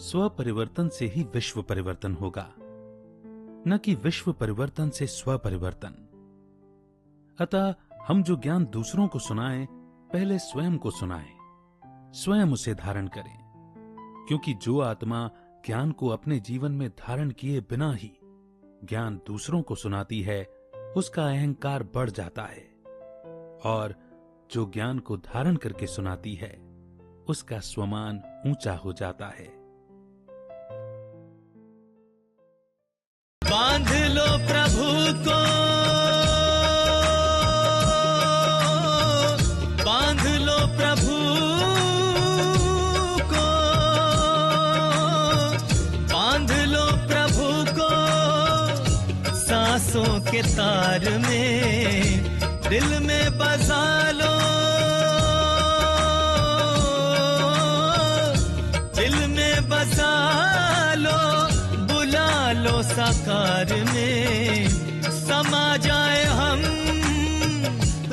स्व परिवर्तन से ही विश्व परिवर्तन होगा, न कि विश्व परिवर्तन से स्व परिवर्तन। अतः हम जो ज्ञान दूसरों को सुनाएं, पहले स्वयं को सुनाएं, स्वयं उसे धारण करें, क्योंकि जो आत्मा ज्ञान को अपने जीवन में धारण किए बिना ही ज्ञान दूसरों को सुनाती है, उसका अहंकार बढ़ जाता है, और जो ज्ञान को धारण करके सुनाती है, उसका स्वमान ऊंचा हो जाता है। बांध लो प्रभु को, बांध लो प्रभु को, बांध लो प्रभु को सांसों के तार में, दिल में बसा लो, दिल में बसा लो, बुला लो साकार में, समा जाए हम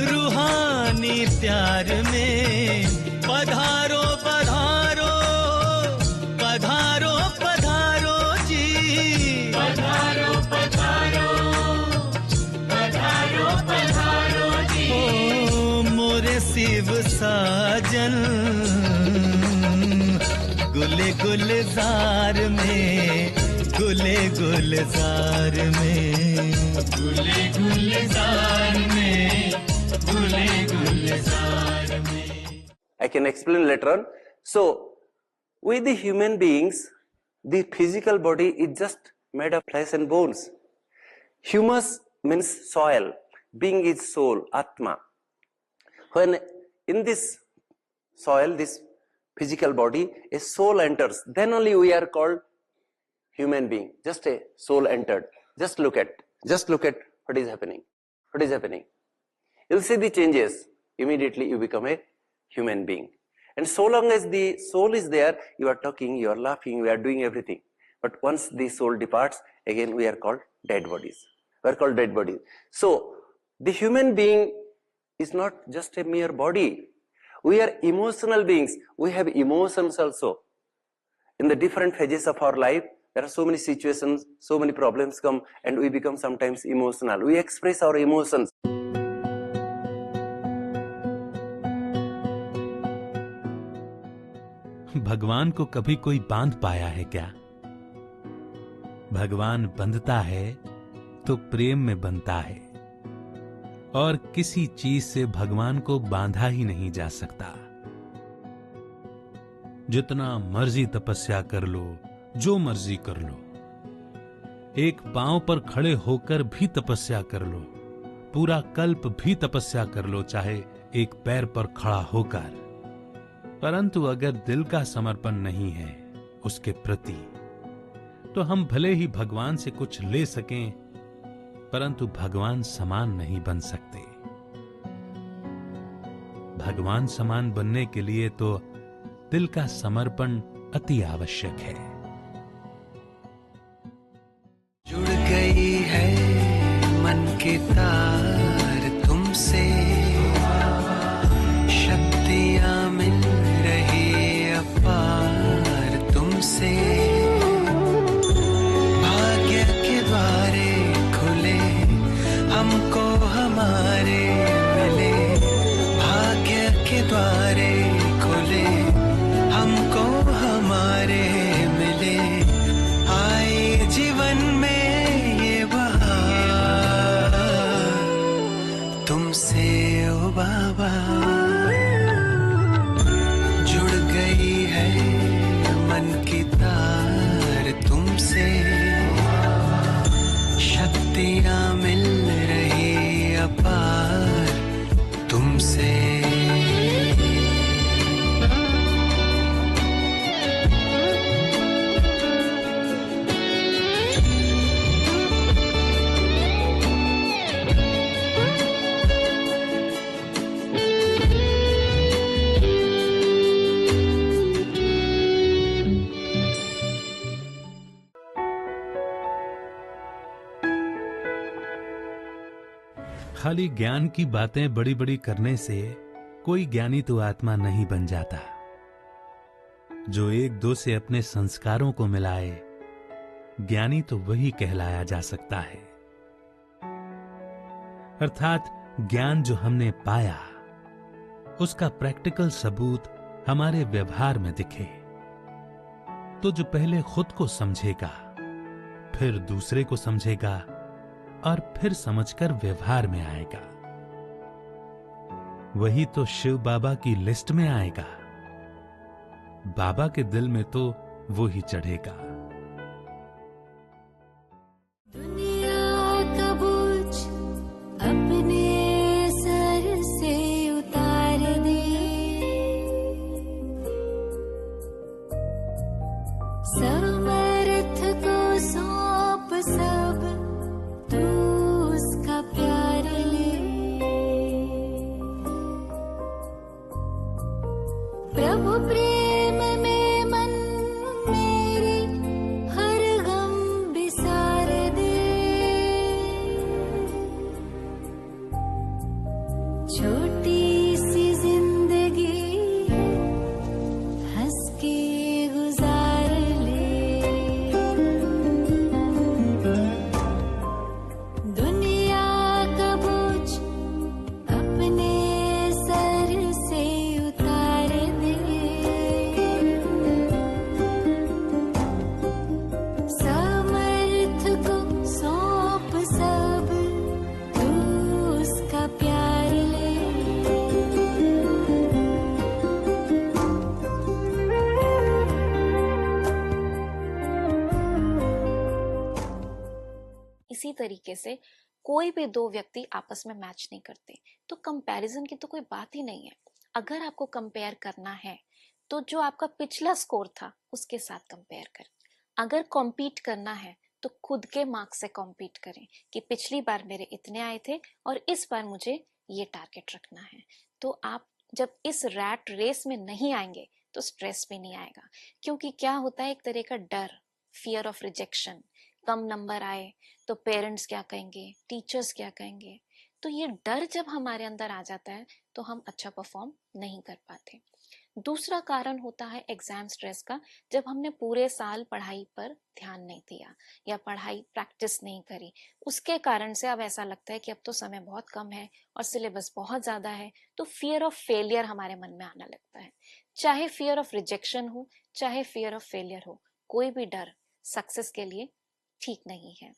रूहानी प्यार में। पधारो पधारो पधारो पधारो जी, पधारो पधारो पधारो पधारो जी। ओ मोरे शिव साजन, गुले गुलजार में, गुले गुलजार में, गुले गुलजार में, गुले गुलजार में। I can explain later on. So, with the human beings, the physical body is just made of flesh and bones. Humus means soil, being is soul, Atma. When in this soil, this physical body, a soul enters, then only we are called human being. Just a soul entered. Just look at what is happening. What is happening? You'll see the changes. Immediately you become a human being. And so long as the soul is there, you are talking, you are laughing, we are doing everything. But once the soul departs, again we are called dead bodies. We are called dead bodies. So, the human being is not just a mere body. We are emotional beings. We have emotions also. In the different phases of our life, there are so many situations, so many problems come, and we become sometimes emotional. We express our emotions. भगवान को कभी कोई बांध पाया है क्या? भगवान बंधता है तो प्रेम में बंधता है, और किसी चीज से भगवान को बांधा ही नहीं जा सकता। जितना मर्जी तपस्या कर लो, जो मर्जी कर लो, एक पांव पर खड़े होकर भी तपस्या कर लो, पूरा कल्प भी तपस्या कर लो, चाहे एक पैर पर खड़ा होकर, परंतु अगर दिल का समर्पण नहीं है उसके प्रति, तो हम भले ही भगवान से कुछ ले सकें, परंतु भगवान समान नहीं बन सकते। भगवान समान बनने के लिए तो दिल का समर्पण अति आवश्यक है। जुड़ गई है मन की तार तुमसे, शक्तियां मिल रही अपार तुमसे, भाग्य के द्वारे खुले हमको हमारे मिले, भाग्य के द्वारे खुले हमको हमारे मिले, आए जीवन में ये बहार तुमसे ओ बाबा। जुड़ गई है मन की तार तुमसे, शक्तियां मिल रही अपार तुमसे। खाली ज्ञान की बातें बड़ी बड़ी करने से कोई ज्ञानी तो आत्मा नहीं बन जाता। जो एक दो से अपने संस्कारों को मिलाए, ज्ञानी तो वही कहलाया जा सकता है। अर्थात ज्ञान जो हमने पाया, उसका प्रैक्टिकल सबूत हमारे व्यवहार में दिखे। तो जो पहले खुद को समझेगा, फिर दूसरे को समझेगा और फिर समझकर व्यवहार में आएगा, वही तो शिव बाबा की लिस्ट में आएगा। बाबा के दिल में तो वो ही चढ़ेगा। दुनिया का बोझ अपने सर से उतार दे, समर्थ को सौंप सब, तू उसका प्यार ले। प्रभु प्रेम में मन मेरे हर गम बिसार दे, छोटी सी जिंदगी हंस के गुजार ले। दुनिया का बोझ अपने सर से उतार दे, समर्थ को सौंप सब, तू उसका प्यार ले। इसी तरीके से कोई भी दो व्यक्ति आपस में मैच नहीं करते, तो कंपैरिजन की तो कोई बात ही नहीं है। अगर आपको कंपेयर करना है तो जो आपका पिछला स्कोर था उसके साथ कंपेयर करें। अगर कॉम्पीट करना है तो खुद के मार्क्स से कॉम्पीट करें कि पिछली बार मेरे इतने आए थे और इस बार मुझे ये टारगेट रखना है। तो आप जब इस रैट रेस में नहीं आएंगे तो स्ट्रेस भी नहीं आएगा, क्योंकि क्या होता है, एक तरह का डर, fear of rejection. Come number आए तो पेरेंट्स क्या कहेंगे, टीचर्स क्या कहेंगे। तो ये डर जब हमारे अंदर आ जाता है तो हम अच्छा परफॉर्म नहीं कर पाते। दूसरा कारण होता है एग्जाम स्ट्रेस का, जब हमने पूरे साल पढ़ाई पर ध्यान नहीं दिया या पढ़ाई प्रैक्टिस नहीं करी, उसके कारण से अब ऐसा लगता है कि अब तो समय बहुत कम है और सिलेबस बहुत ज्यादा है, तो फियर ऑफ फेलियर हमारे मन में आने लगता है। चाहे फियर ऑफ रिजेक्शन हो, चाहे फियर ऑफ फेलियर हो, कोई भी डर सक्सेस के लिए ठीक नहीं है।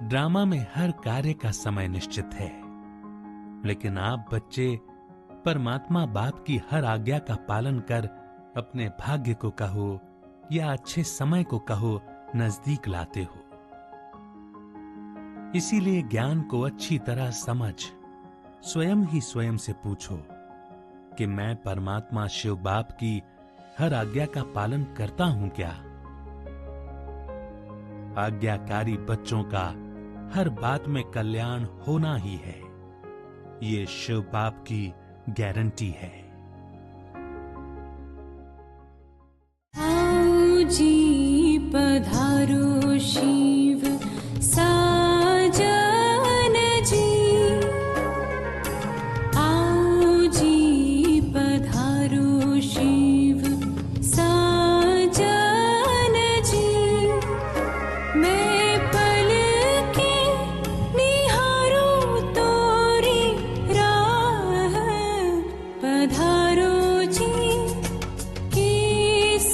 ड्रामा में हर कार्य का समय निश्चित है, लेकिन आप बच्चे परमात्मा बाप की हर आज्ञा का पालन कर अपने भाग्य को कहो या अच्छे समय को कहो नजदीक लाते हो। इसीलिए ज्ञान को अच्छी तरह समझ स्वयं ही स्वयं से पूछो कि मैं परमात्मा शिव बाप की हर आज्ञा का पालन करता हूं क्या? आज्ञाकारी बच्चों का हर बात में कल्याण होना ही है, ये शिव बाप की गारंटी है। आओ जी पधारो शिव साजन जी, आओ जी पधारो शिव साजन जी। मैं पल के निहारूं तोरी राह, पधारो जी केसरिया।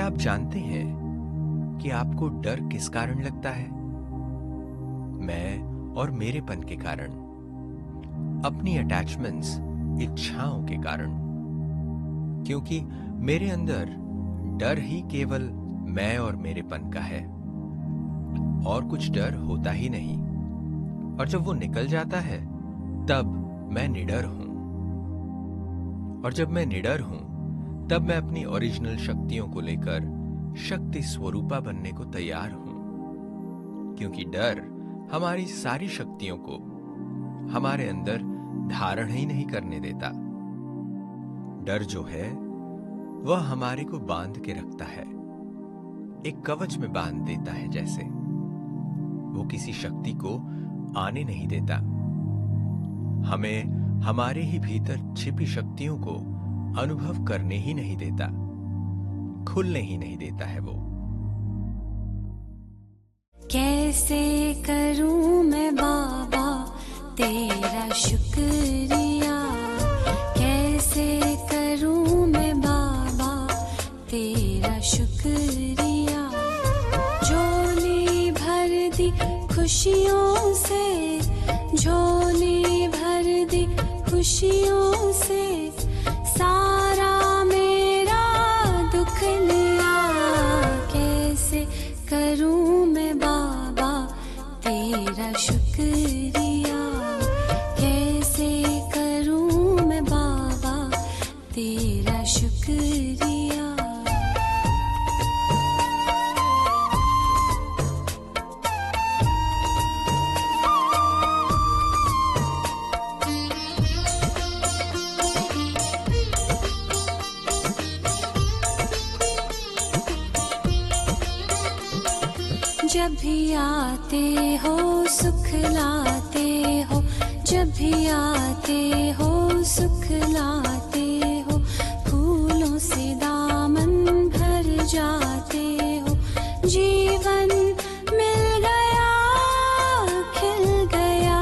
क्या आप जानते हैं कि आपको डर किस कारण लगता है? मैं और मेरेपन के कारण, अपनी अटैचमेंट्स, इच्छाओं के कारण। क्योंकि मेरे अंदर डर ही केवल मैं और मेरेपन का है, और कुछ डर होता ही नहीं। और जब वो निकल जाता है तब मैं निडर हूं। और जब मैं निडर हूं तब मैं अपनी ओरिजिनल शक्तियों को लेकर शक्ति स्वरूपा बनने को तैयार हूं। क्योंकि डर हमारी सारी शक्तियों को हमारे अंदर धारण ही नहीं करने देता। डर जो है वह हमारे को बांध के रखता है, एक कवच में बांध देता है जैसे। वो किसी शक्ति को आने नहीं देता, हमें हमारे ही भीतर छिपी शक्तियों को अनुभव करने ही नहीं देता, खुलने ही नहीं देता है वो। कैसे करूं मैं बाबा तेरा शुक्रिया, कैसे करूं मैं बाबा तेरा शुक्रिया। झोली भर दी खुशियों से, झोली भर दी खुशियों से, सारा मेरा दुख लिया। कैसे करूं मैं बाबा तेरा शुक्रिया, कैसे करूं मैं बाबा तेरा शुक्रिया। जब भी आते हो सुख लाते हो, जब भी आते हो सुख लाते हो। फूलों से दामन भर जाते हो, जीवन मिल गया खिल गया।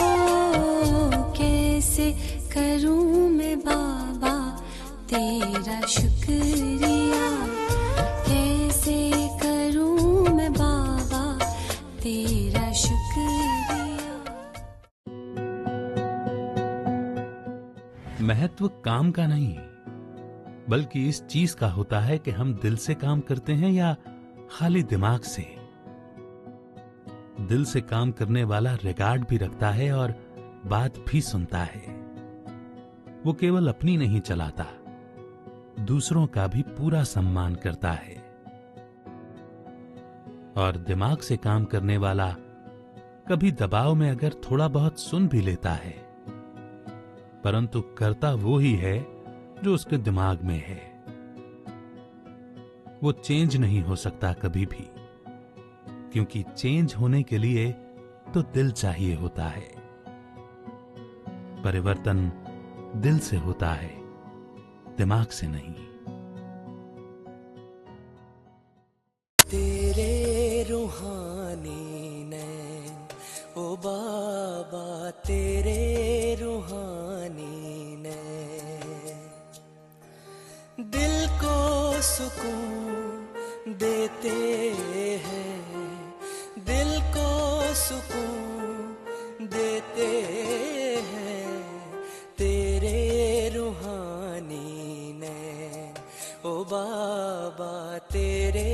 ओ कैसे करूं मैं बाबा तेरा शुक्रिया, कैसे करूं मैं बाबा तेरा शुक्रिया। महत्व काम का नहीं, बल्कि इस चीज का होता है कि हम दिल से काम करते हैं या खाली दिमाग से। दिल से काम करने वाला रिकॉर्ड भी रखता है और बात भी सुनता है। वो केवल अपनी नहीं चलाता, दूसरों का भी पूरा सम्मान करता है। और दिमाग से काम करने वाला कभी दबाव में अगर थोड़ा बहुत सुन भी लेता है, परंतु करता वो ही है जो उसके दिमाग में है। वो चेंज नहीं हो सकता कभी भी, क्योंकि चेंज होने के लिए तो दिल चाहिए होता है। परिवर्तन दिल से होता है, दिमाग से नहीं। तेरे रूहानी नैन ओ बाबा, तेरे रूहानी नैन दिल को सुकून देते हैं, दिल को सुकून देते हैं। तेरे रूहानी नैन ओ बाबा, तेरे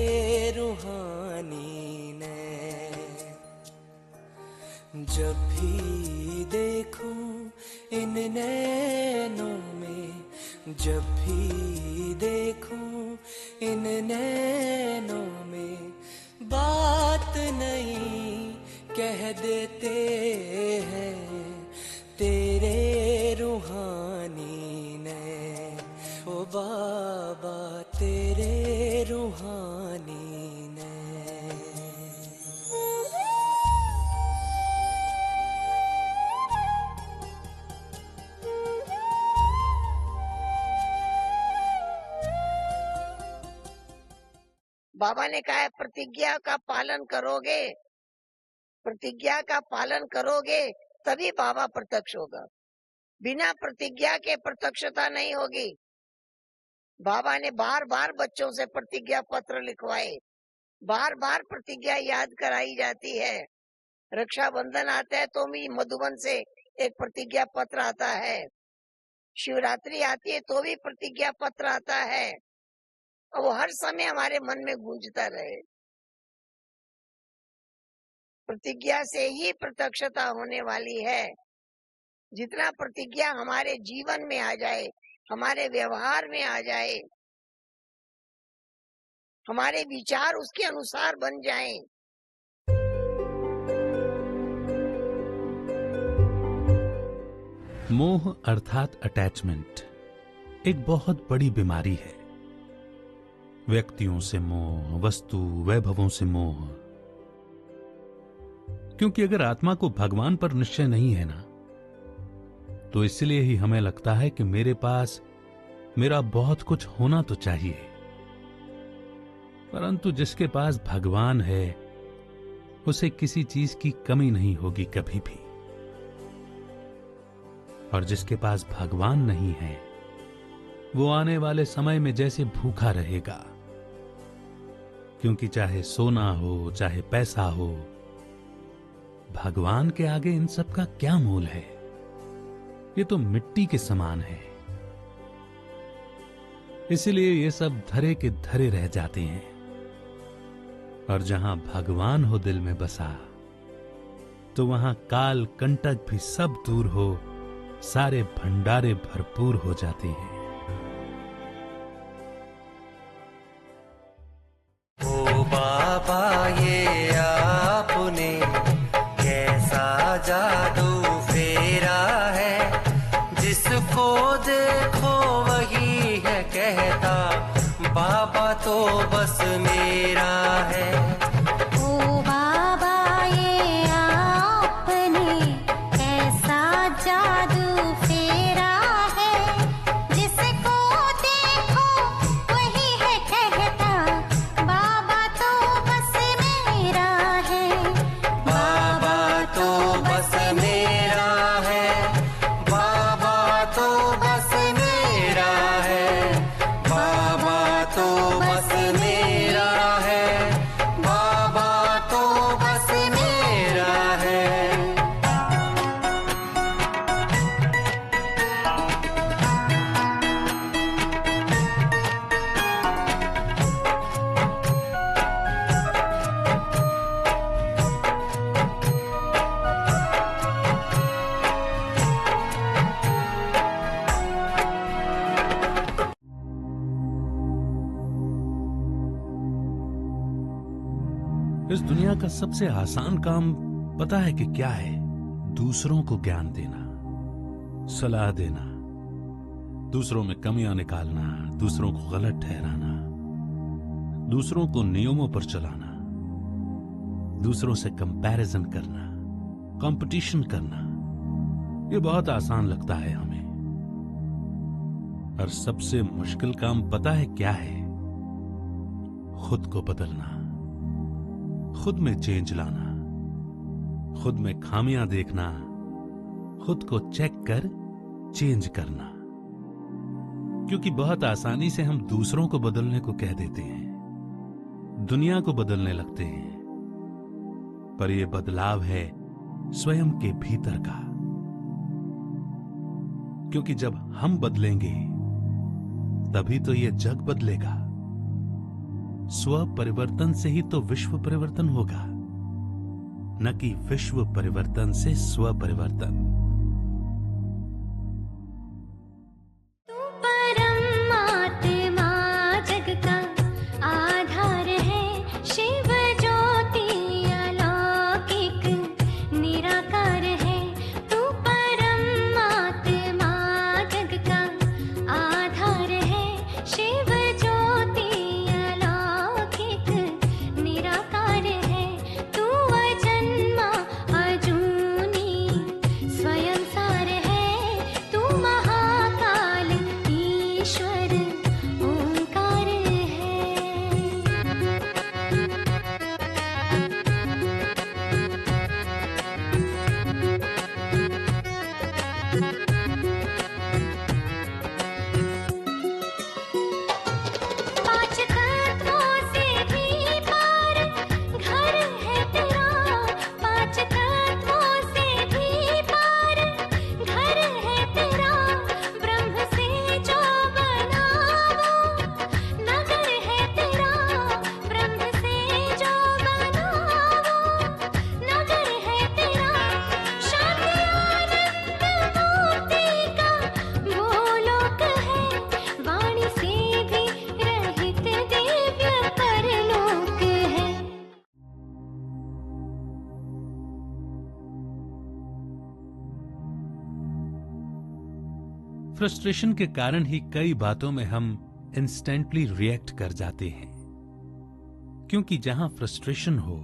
रूहानी नैन। जब भी देखूं इन नैनों में, जब भी देखूं इन नैनों में, बात नहीं कह देते हैं। तेरे रूहानी नैन ओ बाबा, तेरे रूहानी नैन। बाबा ने कहा है प्रतिज्ञा का पालन करोगे, प्रतिज्ञा का पालन करोगे तभी बाबा प्रत्यक्ष होगा। बिना प्रतिज्ञा के प्रत्यक्षता नहीं होगी। बाबा ने बार बार बच्चों से प्रतिज्ञा पत्र लिखवाए, बार बार प्रतिज्ञा याद कराई जाती है। रक्षाबंधन आता है तो भी मधुबन से एक प्रतिज्ञा पत्र आता है, शिवरात्रि आती है तो भी प्रतिज्ञा पत्र आता है, और वो हर समय हमारे मन में गूंजता रहे। प्रतिज्ञा से ही प्रत्यक्षता होने वाली है। जितना प्रतिज्ञा हमारे जीवन में आ जाए, हमारे व्यवहार में आ जाए, हमारे विचार उसके अनुसार बन जाएं, मोह अर्थात अटैचमेंट एक बहुत बड़ी बीमारी है। व्यक्तियों से मोह, वस्तु वैभवों से मोह। क्योंकि अगर आत्मा को भगवान पर निश्चय नहीं है ना, तो इसलिए ही हमें लगता है कि मेरे पास मेरा बहुत कुछ होना तो चाहिए। परंतु जिसके पास भगवान है उसे किसी चीज की कमी नहीं होगी कभी भी, और जिसके पास भगवान नहीं है वो आने वाले समय में जैसे भूखा रहेगा। क्योंकि चाहे सोना हो, चाहे पैसा हो, भगवान के आगे इन सब का क्या मोल है? ये तो मिट्टी के समान है। इसलिए ये सब धरे के धरे रह जाते हैं। और जहां भगवान हो दिल में बसा, तो वहां काल कंटक भी सब दूर हो, सारे भंडारे भरपूर हो जाते हैं। ओ बाबा ये आपने कैसा जादू फेरा है, जिसको देखो वही है कहता बाबा तो बस मेरा है। ओ बाबा ये आपने कैसा जादू फेरा है, जिसको देखो वही है कहता बाबा तो बस मेरा है। बाबा तो बस मेरा है, बाबा तो बस मेरा है, बाबा तो बस मेरा है, बाबा तो बस मेरा है। इस दुनिया का सबसे आसान काम पता है कि क्या है? दूसरों को ज्ञान देना, सलाह देना, दूसरों में कमियां निकालना, दूसरों को गलत ठहराना, दूसरों को नियमों पर चलाना, दूसरों से कंपैरिजन करना, कंपटीशन करना। ये बहुत आसान लगता है हमें। और सबसे मुश्किल काम पता है क्या है? खुद को बदलना, खुद में चेंज लाना, खुद में खामियां देखना, खुद को चेक कर चेंज करना। क्योंकि बहुत आसानी से हम दूसरों को बदलने को कह देते हैं, दुनिया को बदलने लगते हैं, पर यह बदलाव है स्वयं के भीतर का। क्योंकि जब हम बदलेंगे तभी तो यह जग बदलेगा। स्व परिवर्तन से ही तो विश्व परिवर्तन होगा, न कि विश्व परिवर्तन से स्व परिवर्तन। तू परमात्मा जग का आधार है, शिव ज्योति अलौकिक निराकार है। तू परमात्मा जग का आधार है, शिव ज्योति अलौकिक निराकार है। तू अजन्मा अजूनी फ्रस्ट्रेशन के कारण ही कई बातों में हम इंस्टेंटली रिएक्ट कर जाते हैं, क्योंकि जहां फ्रस्ट्रेशन हो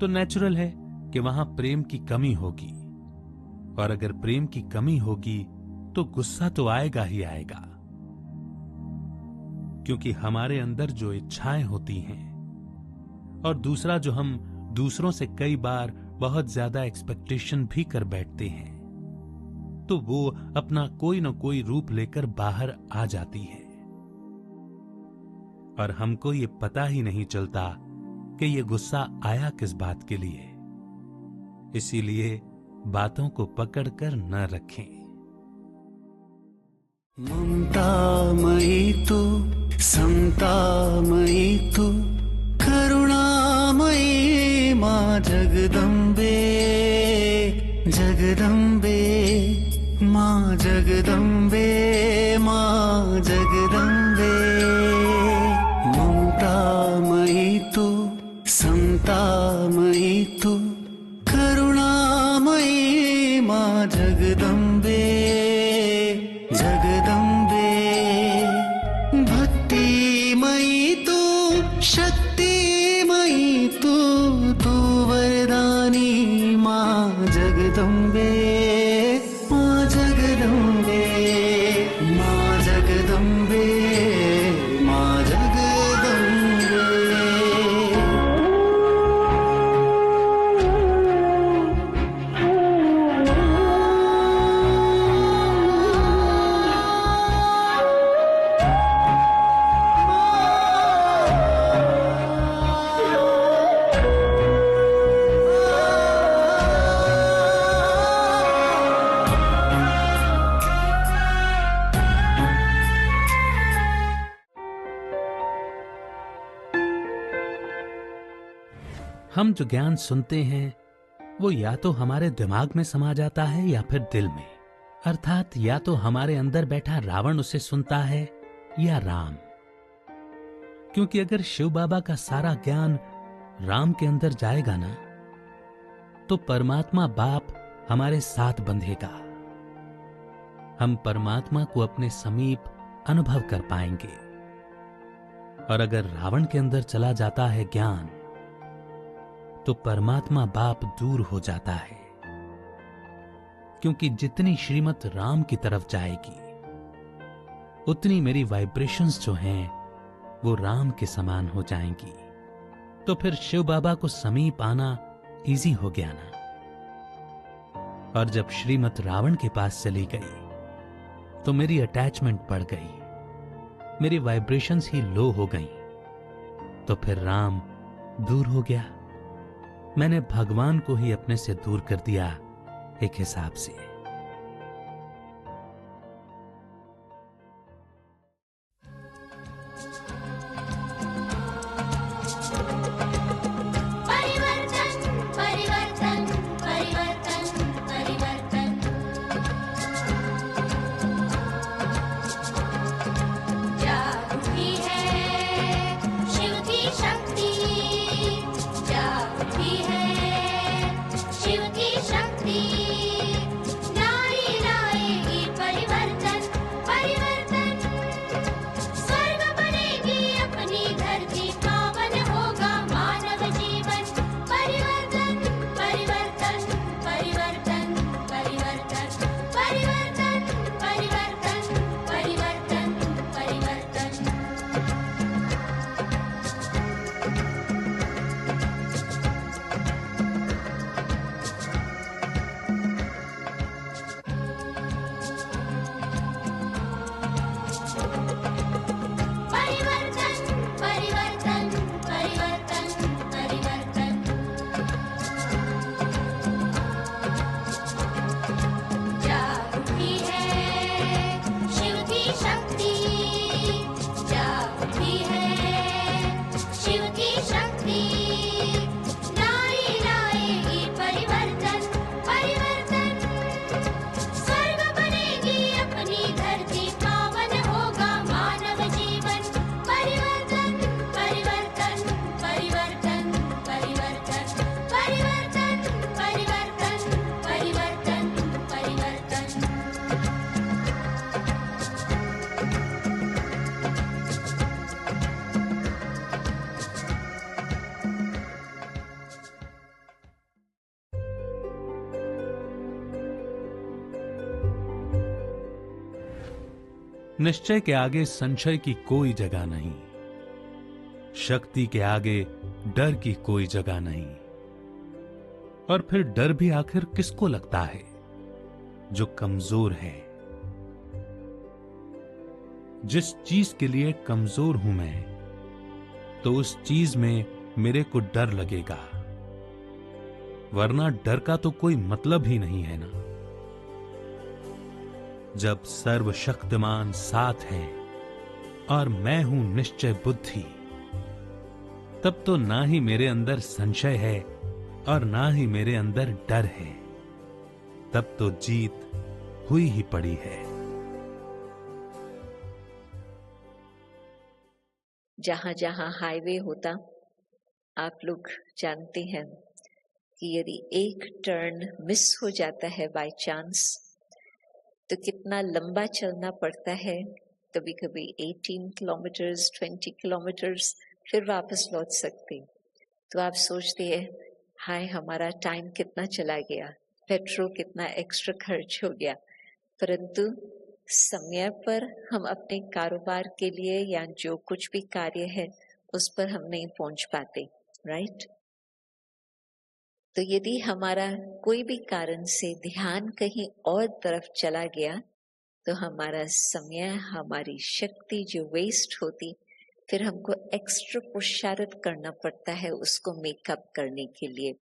तो नेचुरल है कि वहां प्रेम की कमी होगी, और अगर प्रेम की कमी होगी तो गुस्सा तो आएगा ही आएगा, क्योंकि हमारे अंदर जो इच्छाएं होती हैं और दूसरा जो हम दूसरों से कई बार बहुत ज्यादा एक्सपेक्टेशन भी कर बैठते हैं, तो वो अपना कोई न कोई रूप लेकर बाहर आ जाती है और हमको ये पता ही नहीं चलता कि ये गुस्सा आया किस बात के लिए। इसीलिए बातों को पकड़कर न रखें। ममतामयी तू, समतामयी तू, करुणामयी माँ जगदम्बे, जगदम्बे माँ जगदम्बे, माँ जगदम्बे। ममतामयी तू, समतामयी तू, करुणामयी माँ जगदम्बे, जगदम्बे। भक्तिमयी तू, शक्तिमयी तू, तू वरदानी माँ जगदम्बे, माँ जगदम्बे, माँ जगदम्बे, माँ जगदम्बे। हम जो ज्ञान सुनते हैं वो या तो हमारे दिमाग में समा जाता है या फिर दिल में, अर्थात या तो हमारे अंदर बैठा रावण उसे सुनता है या राम। क्योंकि अगर शिव बाबा का सारा ज्ञान राम के अंदर जाएगा ना, तो परमात्मा बाप हमारे साथ बंधेगा, हम परमात्मा को अपने समीप अनुभव कर पाएंगे। और अगर रावण के अंदर चला जाता है ज्ञान, तो परमात्मा बाप दूर हो जाता है, क्योंकि जितनी श्रीमत राम की तरफ जाएगी उतनी मेरी वाइब्रेशंस जो हैं वो राम के समान हो जाएंगी। तो फिर शिव बाबा को समीप आना इजी हो गया ना। और जब श्रीमत रावण के पास चली गई तो मेरी अटैचमेंट बढ़ गई, मेरी वाइब्रेशंस ही लो हो गई, तो फिर राम दूर हो गया। मैंने भगवान को ही अपने से दूर कर दिया एक हिसाब से। परिवर्तन परिवर्तन परिवर्तन परिवर्तन। जागती है शिव की शक्ति, जागती है शिव की शक्ति। नारी लाएगी परिवर्तन परिवर्तन। स्वर्ग बनेगी अपनी धरती, पावन होगा मानव जीवन। परिवर्तन परिवर्तन परिवर्तन परिवर्तन परिवर्तन परिवर्तन परिवर्तन परिवर्तन। परिवर्तन परिवर्तन परिवर्तन परिवर्तन। जागती है शिव की शक्ति, जागती है शिव की शक्ति। नारी लाएगी परिवर्तन परिवर्तन। स्वर्ग बनेगी अपनी धरती, पावन होगा मानव जीवन। परिवर्तन परिवर्तन परिवर्तन परिवर्तन परिवर्तन परिवर्तन परिवर्तन परिवर्तन। निश्चय के आगे संशय की कोई जगह नहीं, शक्ति के आगे डर की कोई जगह नहीं। और फिर डर भी आखिर किसको लगता है? जो कमजोर है। जिस चीज के लिए कमजोर हूं मैं, तो उस चीज में मेरे को डर लगेगा, वरना डर का तो कोई मतलब ही नहीं है ना। जब सर्वशक्तिमान साथ है और मैं हूं निश्चय बुद्धि, तब तो ना ही मेरे अंदर संशय है और ना ही मेरे अंदर डर है। तब तो जीत हुई ही पड़ी है। जहां जहां हाईवे होता, आप लोग जानते हैं कि यदि एक टर्न मिस हो जाता है बाय चांस, तो कितना लंबा चलना पड़ता है। कभी कभी 18 किलोमीटर्स, 20 किलोमीटर्स, फिर वापस लौट सकते। तो आप सोचते हैं, हाय हमारा टाइम कितना चला गया, पेट्रोल कितना एक्स्ट्रा खर्च हो गया। परंतु समय पर हम अपने कारोबार के लिए या जो कुछ भी कार्य है उस पर हम नहीं पहुंच पाते, राइट। तो यदि हमारा कोई भी कारण से ध्यान कहीं और तरफ चला गया, तो हमारा समय, हमारी शक्ति जो वेस्ट होती, फिर हमको एक्स्ट्रा पुरुषार्थ करना पड़ता है उसको मेकअप करने के लिए।